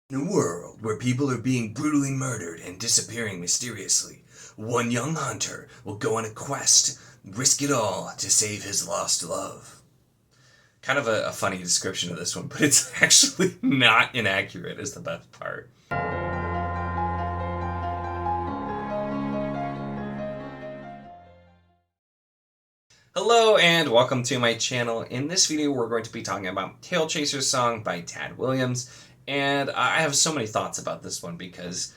In a world where people are being brutally murdered and disappearing mysteriously, one young hunter will go on a quest, risk it all to save his lost love. Kind of a funny description of this one, but it's actually not inaccurate, is the best part. Hello and welcome to my channel. In this video we're going to be talking about Tailchaser's song by Tad Williams, and I have so many thoughts about this one because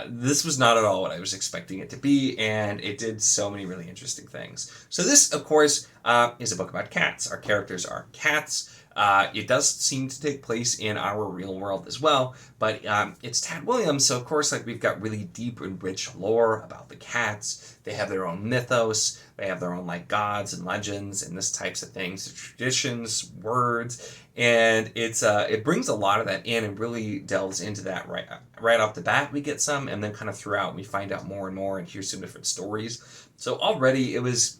this was not at all what I was expecting it to be, and it did so many really interesting things. So this, of course, is a book about cats. Our characters are cats. It does seem to take place in our real world as well, but it's Tad Williams, so of course, like, we've got really deep and rich lore about the cats. They have their own mythos. They have their own like gods and legends and this types of things, traditions, words, and it brings a lot of that in and really delves into that right off the bat. We get some, and then kind of throughout we find out more and more and hear some different stories. So already it was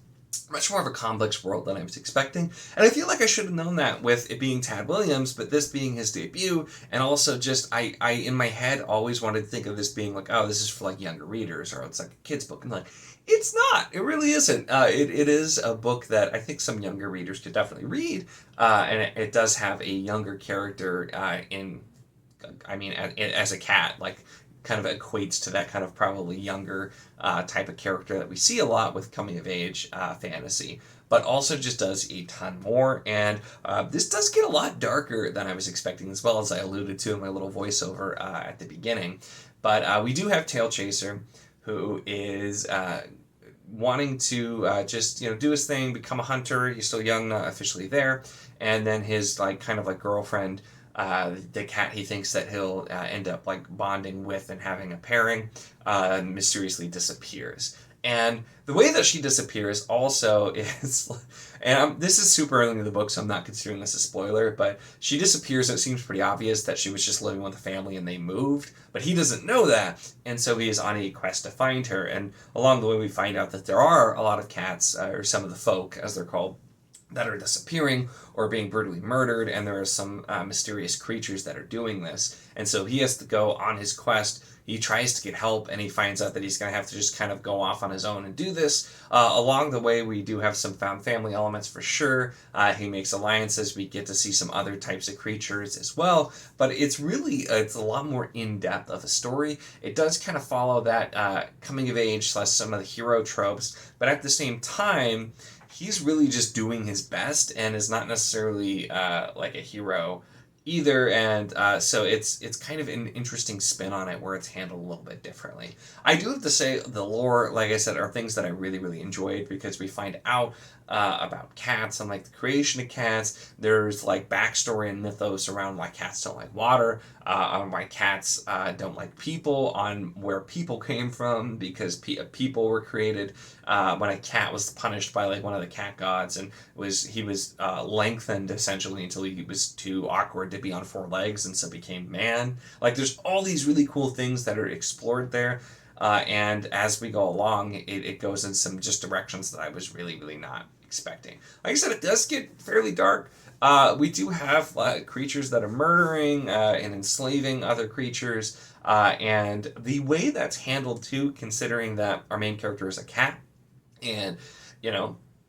much more of a complex world than I was expecting, and I feel like I should have known that with it being Tad Williams, but this being his debut, and also just I in my head always wanted to think of this being like, oh, this is for like younger readers, or it's like a kid's book, and like, it's not. It really isn't. It is a book that I think some younger readers could definitely read, and it does have a younger character as a cat, like, kind of equates to that kind of probably younger type of character that we see a lot with coming of age fantasy, but also just does a ton more. And this does get a lot darker than I was expecting, as well, as I alluded to in my little voiceover at the beginning. But we do have Tailchaser, who is wanting to just do his thing, become a hunter. He's still young, not officially there, and then his like kind of like girlfriend, the cat he thinks that he'll end up like bonding with and having a pairing, mysteriously disappears. And the way that she disappears also is, and this is super early in the book, so I'm not considering this a spoiler, but she disappears, and it seems pretty obvious that she was just living with a family and they moved, but he doesn't know that, and so he is on a quest to find her. And along the way we find out that there are a lot of cats, or some of the folk, as they're called, that are disappearing or being brutally murdered, and there are some mysterious creatures that are doing this. And so he has to go on his quest. He tries to get help, and he finds out that he's going to have to just kind of go off on his own and do this. Along the way, we do have some found family elements for sure. He makes alliances. We get to see some other types of creatures as well. But it's a lot more in-depth of a story. It does kind of follow that coming of age / some of the hero tropes, but at the same time, he's really just doing his best and is not necessarily like a hero either, and so it's kind of an interesting spin on it where it's handled a little bit differently. I do have to say the lore, like I said, are things that I really enjoyed, because we find out about cats and like the creation of cats. There's like backstory and mythos around why cats don't like water, on why cats don't like people, on where people came from, because people were created when a cat was punished by like one of the cat gods, and he was lengthened essentially until he was too awkward to be on 4 legs, and so became man. Like, there's all these really cool things that are explored there, and as we go along, it goes in some just directions that I was really not expecting. Like I said, it does get fairly dark. We do have creatures that are murdering and enslaving other creatures, and the way that's handled too, considering that our main character is a cat, and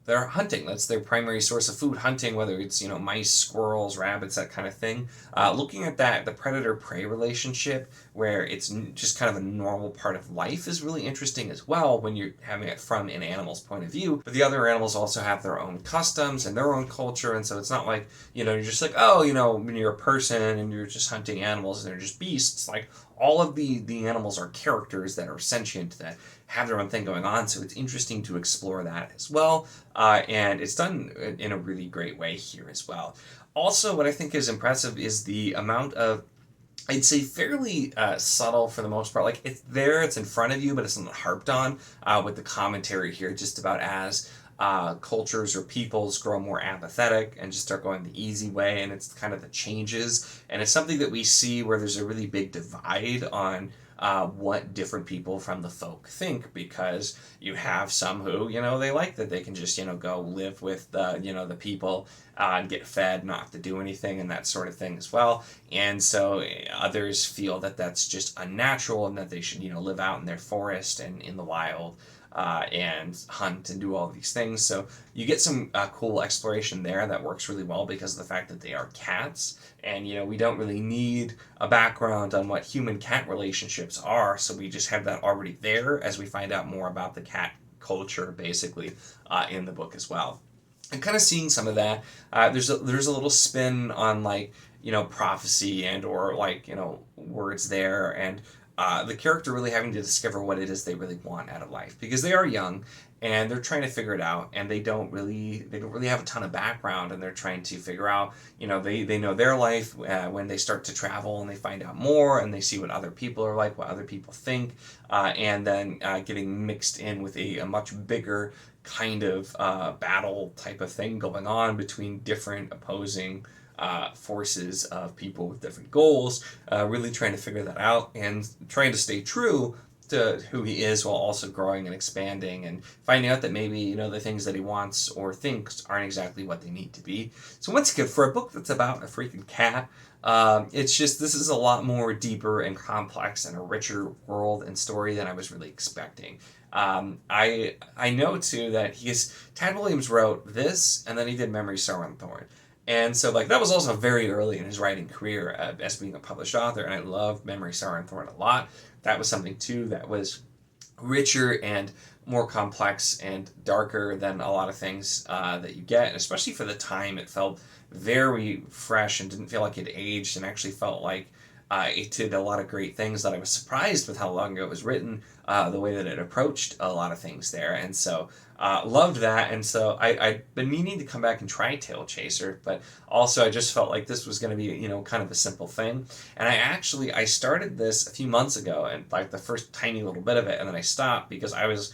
they're hunting. That's their primary source of food, hunting, whether it's mice, squirrels, rabbits, that kind of thing. Looking at that, the predator-prey relationship, where it's just kind of a normal part of life, is really interesting as well when you're having it from an animal's point of view. But the other animals also have their own customs and their own culture, and so it's not like you're just like, oh, when you're a person and you're just hunting animals and they're just beasts. Like, all of the animals are characters that are sentient, that have their own thing going on, so it's interesting to explore that as well, and it's done in a really great way here as well. Also, what I think is impressive is the amount of, I'd say, fairly subtle for the most part. Like, it's there, it's in front of you, but it's not harped on, with the commentary here, just about as cultures or peoples grow more apathetic and just start going the easy way, and it's kind of the changes, and it's something that we see where there's a really big divide on what different people from the folk think, because you have some who, they like that they can just, go live with the, the people, and get fed, not have to do anything, and that sort of thing as well. And so others feel that that's just unnatural and that they should, live out in their forest and in the wild. And hunt and do all these things. So you get some cool exploration there that works really well because of the fact that they are cats. And, we don't really need a background on what human-cat relationships are, so we just have that already there as we find out more about the cat culture, basically, in the book as well. And kind of seeing some of that, there's a little spin on, like, prophecy and or, like, words there, and the character really having to discover what it is they really want out of life, because they are young and they're trying to figure it out, and they don't really have a ton of background, and they're trying to figure out, they know their life when they start to travel and they find out more and they see what other people are like, what other people think, and then getting mixed in with a much bigger kind of battle type of thing going on between different opposing forces of people with different goals, really trying to figure that out and trying to stay true to who he is while also growing and expanding and finding out that maybe, the things that he wants or thinks aren't exactly what they need to be. So once again, for a book that's about a freaking cat, it's just, this is a lot more deeper and complex and a richer world and story than I was really expecting. I know too that Tad Williams wrote this and then he did Memory, Sorrow, and Thorn. And so, like, that was also very early in his writing career as being a published author, and I love Memory, Sorrow, and Thorn a lot. That was something, too, that was richer and more complex and darker than a lot of things that you get, and especially for the time, it felt very fresh and didn't feel like it aged, and actually felt like it did a lot of great things that I was surprised with how long ago it was written, the way that it approached a lot of things there, and so loved that. And so I'd been meaning to come back and try Tailchaser, but also I just felt like this was going to be, kind of a simple thing. And I started this a few months ago, and like the first tiny little bit of it, and then I stopped because I was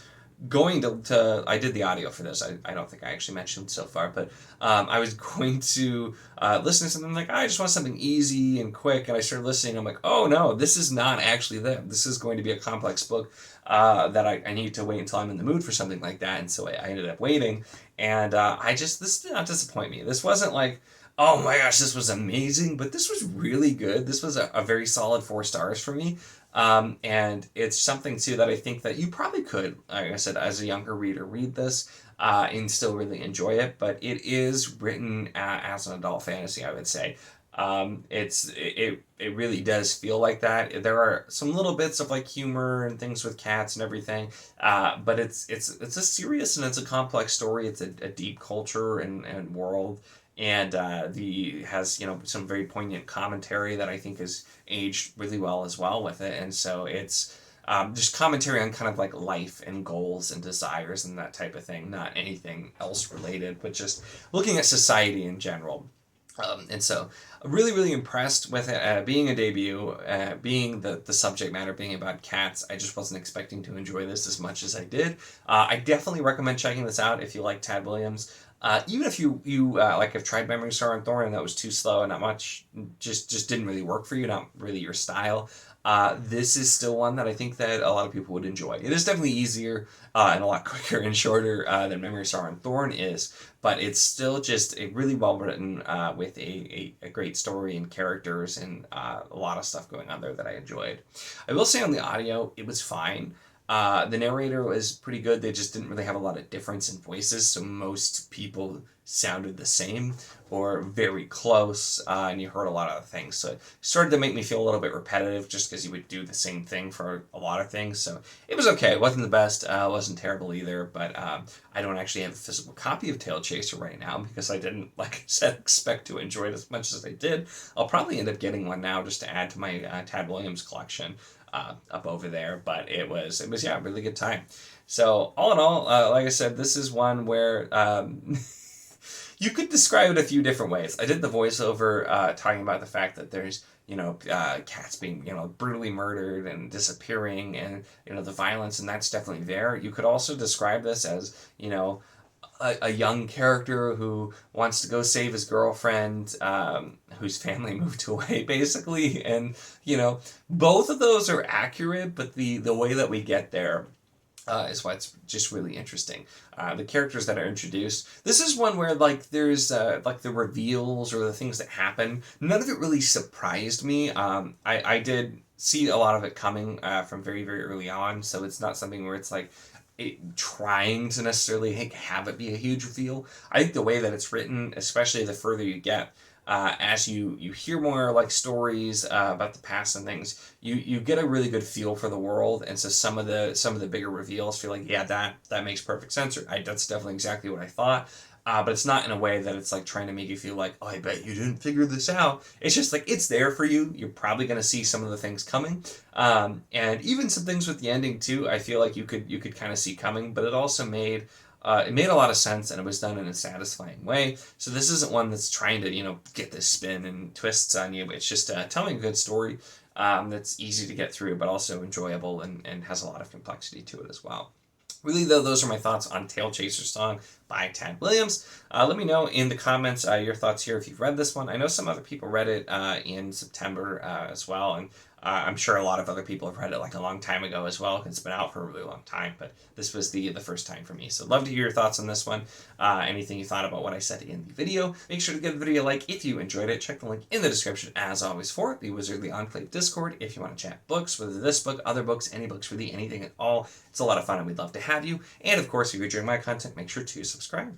going to I did the audio for this. I don't think I actually mentioned so far, but I was going to listen to something like, I just want something easy and quick, and I started listening. I'm like, oh no, this is not actually them. This is going to be a complex book that I need to wait until I'm in the mood for something like that, and so I ended up waiting, and this did not disappoint me. This wasn't like, oh my gosh, this was amazing, but this was really good. This was a very solid 4 stars for me. And it's something too that I think that you probably could, like I said, as a younger reader, read this and still really enjoy it. But it is written as an adult fantasy, I would say. It really does feel like that. There are some little bits of like humor and things with cats and everything, but it's a serious and it's a complex story. It's a deep culture and world. And has some very poignant commentary that I think has aged really well as well with it, and so it's just commentary on kind of like life and goals and desires and that type of thing, not anything else related, but just looking at society in general. And so really, really impressed with it, being a debut, being the subject matter being about cats. I just wasn't expecting to enjoy this as much as I did. I definitely recommend checking this out if you like Tad Williams. Even if you like have tried Memory, Sorrow, and Thorn and that was too slow and not much, just didn't really work for you, not really your style, this is still one that I think that a lot of people would enjoy. It is definitely easier and a lot quicker and shorter than Memory, Sorrow, and Thorn is, but it's still just a really well written with a great story and characters and a lot of stuff going on there that I enjoyed. I will say on the audio, it was fine. The narrator was pretty good. They just didn't really have a lot of difference in voices, so most people sounded the same or very close, and you heard a lot of things. So it started to make me feel a little bit repetitive just because you would do the same thing for a lot of things. So it was okay. It wasn't the best. It wasn't terrible either, but I don't actually have a physical copy of Tailchaser right now because I didn't, like I said, expect to enjoy it as much as I did. I'll probably end up getting one now just to add to my Tad Williams collection. Up over there, but it was a really good time. So all in all, like I said, this is one where you could describe it a few different ways. I did the voiceover talking about the fact that there's cats being brutally murdered and disappearing, and the violence, and that's definitely there. You could also describe this as a young character who wants to go save his girlfriend, whose family moved away, basically. And, both of those are accurate, but the way that we get there is why it's just really interesting. The characters that are introduced. This is one where like there's like the reveals or the things that happen. None of it really surprised me. I did see a lot of it coming from very very early on, so it's not something where it's like trying to necessarily have it be a huge reveal. I think the way that it's written, especially the further you get, as you hear more like stories about the past and things, you get a really good feel for the world, and so some of the bigger reveals feel like, yeah, that makes perfect sense, or that's definitely exactly what I thought. But it's not in a way that it's like trying to make you feel like, oh, I bet you didn't figure this out. It's just like it's there for you. You're probably going to see some of the things coming, and even some things with the ending too. I feel like you could kind of see coming, but it also made it made a lot of sense, and it was done in a satisfying way. So this isn't one that's trying to get this spin and twists on you. It's just telling a good story that's easy to get through, but also enjoyable and has a lot of complexity to it as well. Really, though, those are my thoughts on Tailchaser Song by Tad Williams. Let me know in the comments your thoughts here if you've read this one. I know some other people read it in September as well, and I'm sure a lot of other people have read it like a long time ago as well, because it's been out for a really long time, but this was the first time for me. So love to hear your thoughts on this one. Anything you thought about what I said in the video. Make sure to give the video a like if you enjoyed it. Check the link in the description as always for the Wizardly Enclave Discord if you want to chat books, whether this book, other books, any books, really anything at all. It's a lot of fun and we'd love to have you. And of course, if you're enjoying my content, make sure to subscribe.